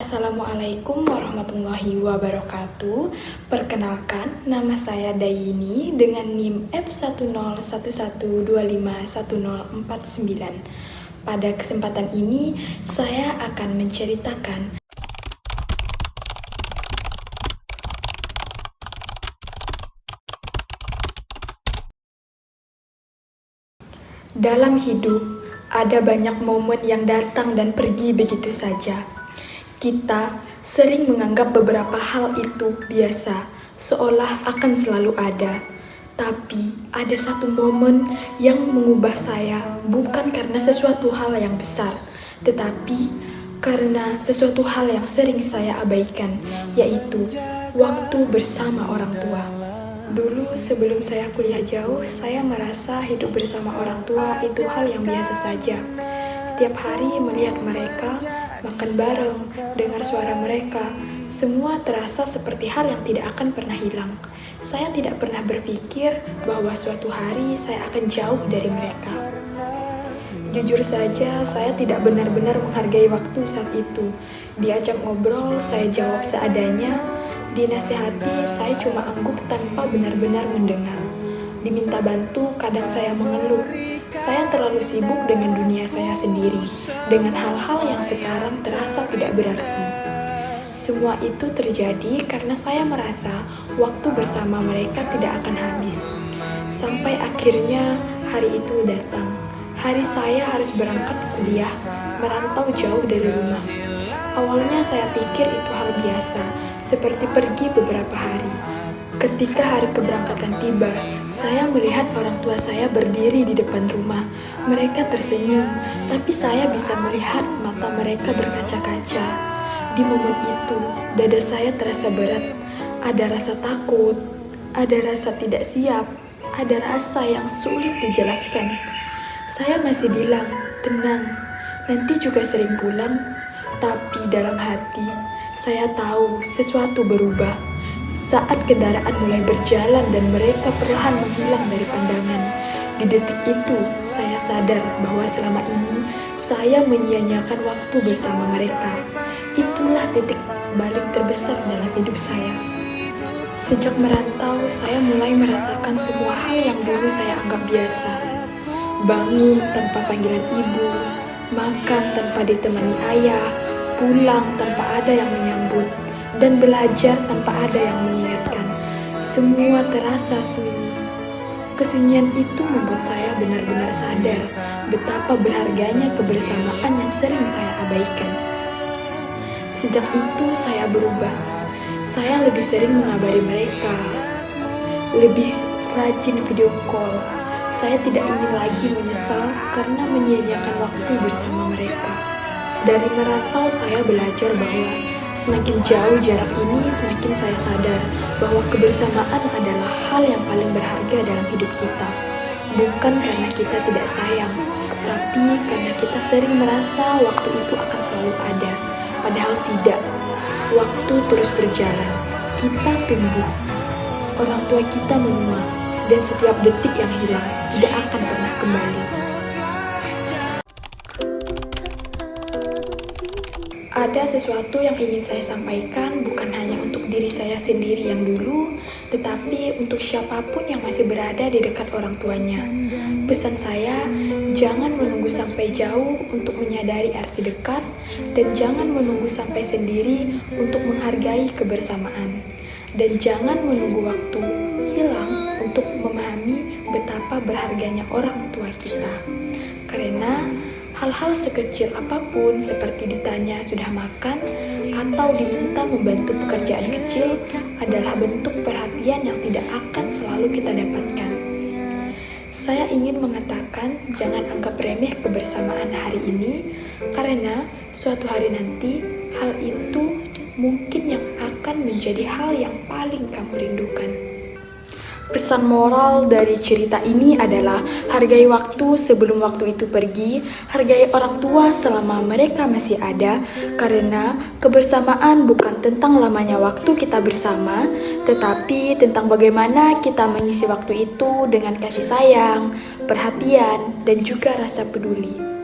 Assalamualaikum warahmatullahi wabarakatuh. Perkenalkan, nama saya Dayini dengan NIM F1011251049. Pada kesempatan ini, saya akan menceritakan dalam hidup. Ada banyak momen yang datang dan pergi begitu saja. Kita sering menganggap beberapa hal itu biasa, seolah akan selalu ada. Tapi ada satu momen yang mengubah saya, bukan karena sesuatu hal yang besar, tetapi karena sesuatu hal yang sering saya abaikan, yaitu waktu bersama orang tua. Dulu sebelum saya kuliah jauh, saya merasa hidup bersama orang tua itu hal yang biasa saja. Setiap hari melihat mereka, makan bareng, dengar suara mereka, semua terasa seperti hal yang tidak akan pernah hilang. Saya tidak pernah berpikir bahwa suatu hari saya akan jauh dari mereka. Jujur saja, saya tidak benar-benar menghargai waktu saat itu. Diajak ngobrol, saya jawab seadanya. Dinasihati, saya cuma angguk tanpa benar-benar mendengar. Diminta bantu, kadang saya mengeluh. Saya terlalu sibuk dengan dunia saya sendiri, dengan hal-hal yang sekarang terasa tidak berarti. Semua itu terjadi karena saya merasa waktu bersama mereka tidak akan habis. Sampai akhirnya hari itu datang. Hari saya harus berangkat kuliah, merantau jauh dari rumah. Awalnya saya pikir itu hal biasa, seperti pergi beberapa hari. Ketika hari keberangkatan tiba, saya melihat orang tua saya berdiri di depan rumah. Mereka tersenyum, tapi saya bisa melihat mata mereka berkaca-kaca. Di momen itu, dada saya terasa berat. Ada rasa takut, ada rasa tidak siap, ada rasa yang sulit dijelaskan. Saya masih bilang, tenang, nanti juga sering pulang. Tapi dalam hati, saya tahu sesuatu berubah. Saat kendaraan mulai berjalan dan mereka perlahan menghilang dari pandangan, di detik itu saya sadar bahwa selama ini saya menyia-nyiakan waktu bersama mereka. Itulah titik balik terbesar dalam hidup saya. Sejak merantau, saya mulai merasakan semua hal yang dulu saya anggap biasa. Bangun tanpa panggilan ibu, makan tanpa ditemani ayah, pulang tanpa ada yang menyambut, dan belajar tanpa ada yang mengingatkan. Semua terasa sunyi. Kesunyian itu membuat saya benar-benar sadar betapa berharganya kebersamaan yang sering saya abaikan. Sejak itu saya berubah. Saya lebih sering mengabari mereka, lebih rajin video call. Saya tidak ingin lagi menyesal karena menyia-nyiakan waktu bersama mereka. Dari merantau saya belajar bahwa semakin jauh jarak ini, semakin saya sadar bahwa kebersamaan adalah hal yang paling berharga dalam hidup kita. Bukan karena kita tidak sayang, tapi karena kita sering merasa waktu itu akan selalu ada. Padahal tidak. Waktu terus berjalan. Kita tumbuh. Orang tua kita menua. Dan setiap detik yang hilang tidak akan pernah kembali. Ada sesuatu yang ingin saya sampaikan, bukan hanya untuk diri saya sendiri yang dulu, tetapi untuk siapapun yang masih berada di dekat orang tuanya. Pesan saya, jangan menunggu sampai jauh untuk menyadari arti dekat, dan jangan menunggu sampai sendiri untuk menghargai kebersamaan. Dan jangan menunggu waktu hilang untuk memahami betapa berharganya orang tua kita. Karena hal-hal sekecil apapun seperti ditanya sudah makan atau diminta membantu pekerjaan kecil adalah bentuk perhatian yang tidak akan selalu kita dapatkan. Saya ingin mengatakan jangan anggap remeh kebersamaan hari ini, karena suatu hari nanti hal itu mungkin yang akan menjadi hal yang paling kamu rindukan. Pesan moral dari cerita ini adalah hargai waktu sebelum waktu itu pergi, hargai orang tua selama mereka masih ada, karena kebersamaan bukan tentang lamanya waktu kita bersama, tetapi tentang bagaimana kita mengisi waktu itu dengan kasih sayang, perhatian, dan juga rasa peduli.